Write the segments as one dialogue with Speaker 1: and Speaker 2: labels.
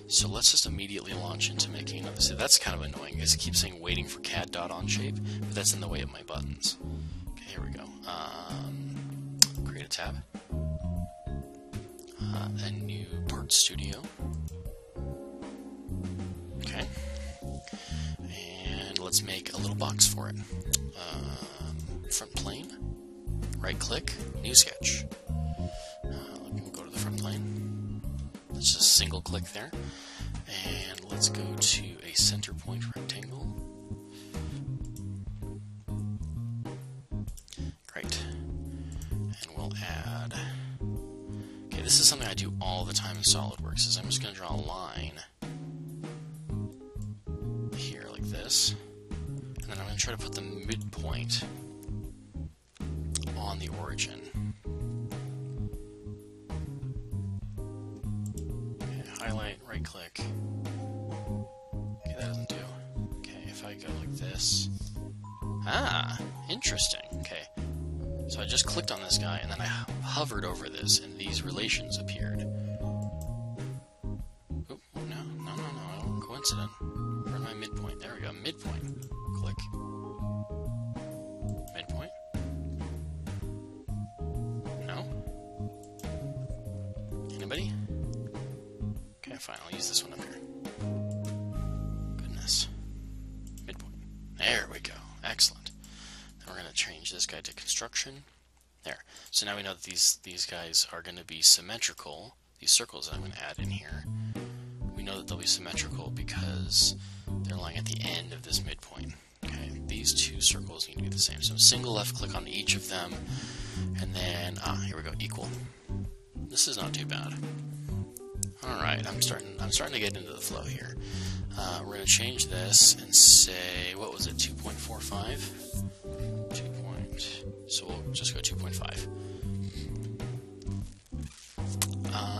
Speaker 1: So let's just immediately launch into making another. So that's kind of annoying because it keeps saying waiting for CAD.Onshape, but that's in the way of my buttons. Okay, here we go. Create a tab. A new part studio. Okay. And let's make a little box for it. Front plane. Right click. New sketch. We'll go to the front plane. Let's just single click there. And let's go to a center point rectangle. Great. And we'll add... Okay, this is something I do all the time in SolidWorks, is I'm just going to draw a line here like this. And then I'm going to try to put the midpoint on the origin. Okay, highlight, right click. Okay, that doesn't do. Okay, if I go like this. Ah, interesting. Okay, so I just clicked on this guy and then I hovered over this and these relations appeared. Oh, no, coincident. Where's my midpoint? There we go, midpoint. Click. Midpoint. No? Anybody? Okay, fine, I'll use this one up here. Goodness. Midpoint. There we go. Excellent. Then we're going to change this guy to construction. There. So now we know that these guys are going to be symmetrical. These circles that I'm going to add in here. We know that they'll be symmetrical because they're lying at the end of this midpoint. Okay, these two circles need to be the same. So single left click on each of them, and then here we go, equal. This is not too bad. All right, I'm starting to get into the flow here. We're going to change this and say, what was it, 2.45? So we'll just go 2.5.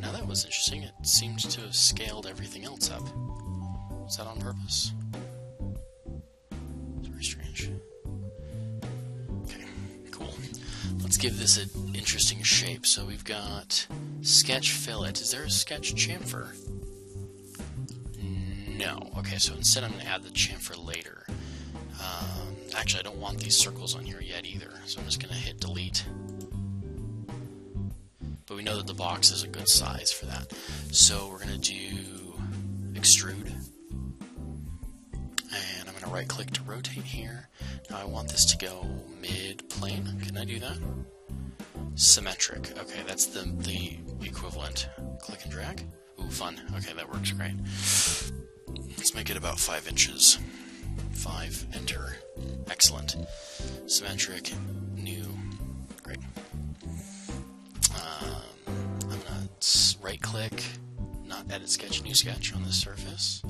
Speaker 1: Now that was interesting. It seems to have scaled everything else up. Is that on purpose? It's very strange. Okay, cool. Let's give this an interesting shape. So we've got sketch fillet. Is there a sketch chamfer? No. Okay, so instead I'm going to add the chamfer later. Actually, I don't want these circles on here yet either, so I'm just going to hit delete. But we know that the box is a good size for that. So we're going to do extrude. And I'm going to right click to rotate here. Now I want this to go mid-plane. Can I do that? Symmetric. Okay, that's the equivalent. Click and drag. Ooh, fun. Okay, that works great. Let's make it about 5 inches. 5, enter. Excellent. Symmetric, new. Great. I'm going to right click, not edit sketch, new sketch on this surface.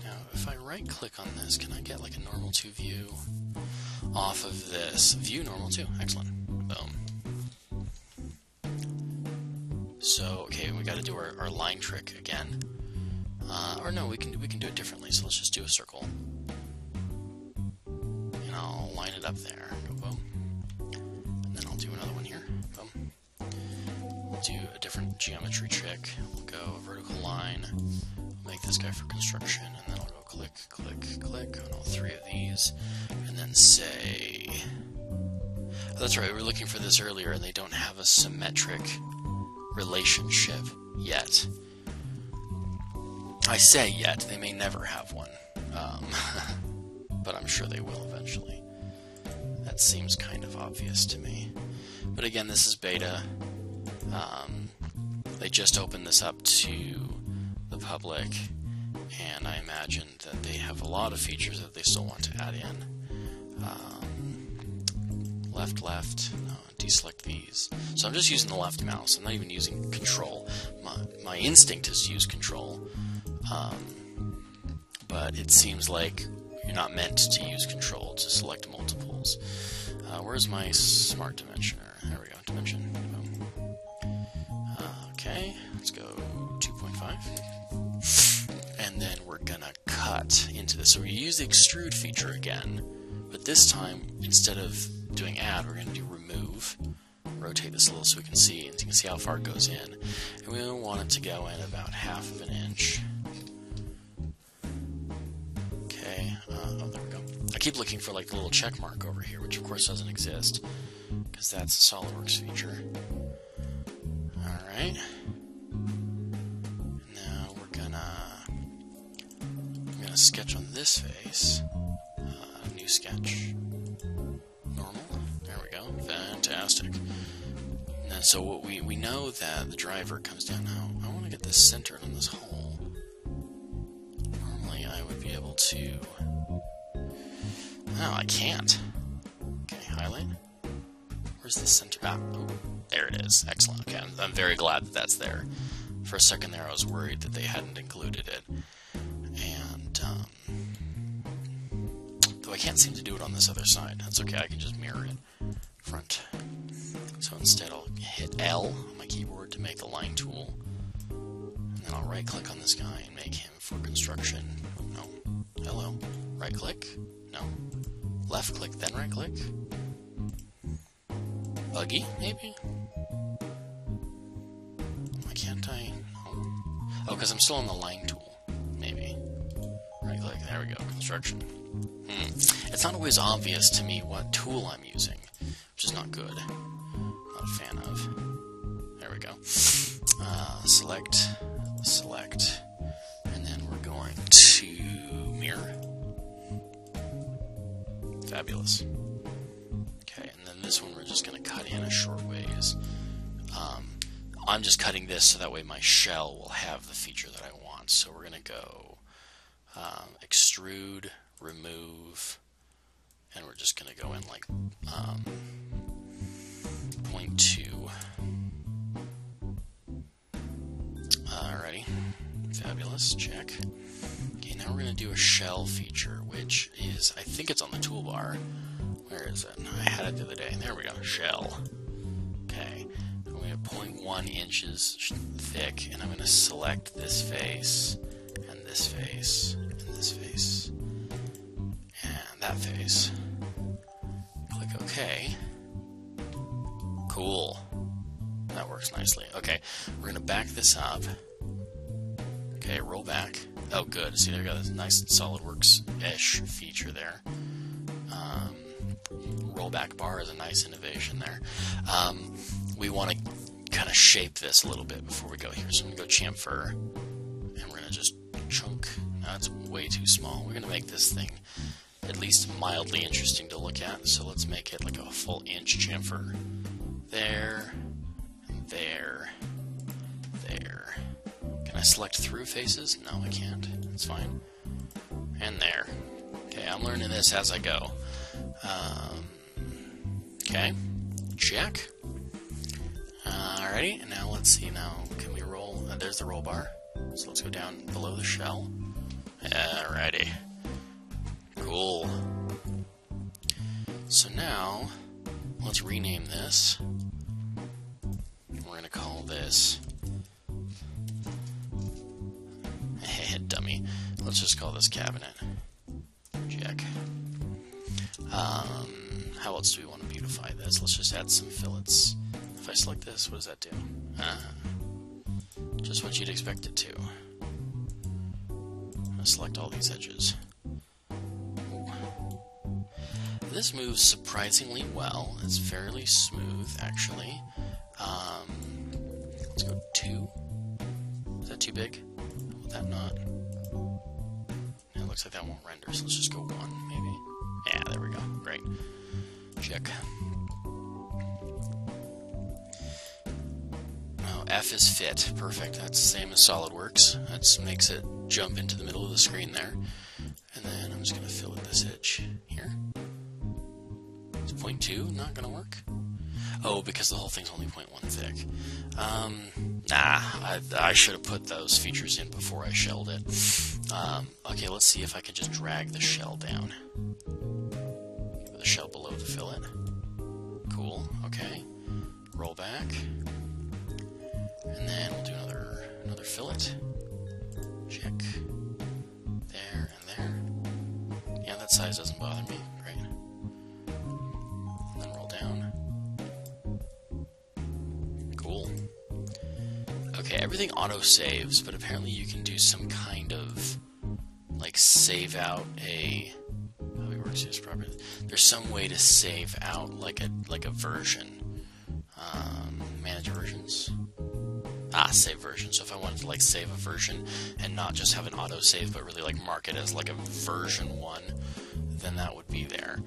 Speaker 1: Now, if I right click on this, can I get like a normal to view off of this? View normal 2. Excellent. Boom. So, okay, we got to do our line trick again. Or no, we can do it differently. So let's just do a circle. And I'll line it up there. Go boom. And then I'll do another one here. Boom. We'll do a different geometry trick. We'll go vertical line. We'll make this guy for construction, and then I'll go click, click, click on all 3 of these, and then say. Oh, that's right. We were looking for this earlier, and they don't have a symmetric relationship yet. I say yet, they may never have one, but I'm sure they will eventually. That seems kind of obvious to me. But again, this is beta. They just opened this up to the public, and I imagine that they have a lot of features that they still want to add in. Left, left, deselect these. So I'm just using the left mouse. I'm not even using control. My instinct is to use control. But it seems like you're not meant to use control to select multiples. Where's my smart dimensioner? There we go, dimension. Okay, let's go 2.5. And then we're gonna cut into this. So we use the extrude feature again, but this time, instead of doing add, we're gonna do remove. Rotate this a little so we can see, and you can see how far it goes in. And we want it to go in about 1/2 of an inch. Oh, there we go. I keep looking for like the little check mark over here, which of course doesn't exist, because that's a SolidWorks feature. Alright. Now I'm gonna sketch on this face. New sketch. Normal. There we go. Fantastic. And so what we know that the driver comes down now. I want to get this centered on this hole. Normally I would be able to... No, I can't. Okay, highlight. Where's the center? Ah, oh, there it is. Excellent. Okay, I'm very glad that that's there. For a second there I was worried that they hadn't included it. And, though I can't seem to do it on this other side. That's okay, I can just mirror it. Front. So instead I'll hit L on my keyboard to make the line tool. And then I'll right click on this guy and make him for construction. No. Hello. Right click. No. Left click, then right click. Buggy, maybe? Why can't I? No. Oh, because I'm still on the line tool. Maybe. Right click, there we go. Construction. It's not always obvious to me what tool I'm using, which is not good. Not a fan of. There we go. Select, and then we're going to mirror. Fabulous. Okay, and then this one we're just going to cut in a short ways. I'm just cutting this so that way my shell will have the feature that I want. So we're going to go extrude, remove, and we're just going to go in like 0.2. Alrighty. Fabulous. Check. Okay, now we're going to do a shell feature, which is, I think it's on the toolbar. Where is it? I had it the other day. There we go. Shell. Okay. I'm going to 0.1 inches thick, and I'm going to select this face, and this face, and this face, and that face. Click OK. Cool. That works nicely. Okay, we're going to back this up. Okay, roll back. Oh, good. See, they've got this nice SolidWorks-ish feature there. Rollback bar is a nice innovation there. We want to kind of shape this a little bit before we go here. So I'm going to go chamfer, and we're going to just chunk. Now it's way too small. We're going to make this thing at least mildly interesting to look at. So let's make it like a full inch chamfer. There, there, there. Can I select through faces? No, I can't. It's fine. And there. Okay, I'm learning this as I go. Okay, check. Alrighty, and now let's see. Now, can we roll? There's the roll bar. So let's go down below the shell. Alrighty. Cool. So now, let's rename this. We're going to call this... dummy. Let's just call this cabinet. Check. How else do we want to beautify this? Let's just add some fillets. If I select this, what does that do? Just what you'd expect it to. I'm going to select all these edges. Ooh. This moves surprisingly well. It's fairly smooth, actually. Let's go 2. Is that too big? Will that not? It looks like that won't render, so let's just go 1, maybe. Yeah, there we go. Great. Check. Oh, F is fit. Perfect. That's the same as SolidWorks. That makes it jump into the middle of the screen there. And then I'm just going to fill in this edge here. Is 0.2 not going to work? Oh, because the whole thing's only 0.1 thick. I should have put those features in before I shelled it. Okay, let's see if I can just drag the shell down. Put the shell below the fillet. Cool, okay. Roll back. And then we'll do another fillet. Check. There and there. Yeah, that size doesn't bother me. Great. And then roll down. Cool. Okay, everything auto-saves, but apparently you can do some kind of like save out a workspace property. There's some way to save out like a version. Manage versions. Save version. So if I wanted to like save a version and not just have an autosave, but really like mark it as like a version 1, then that would be there.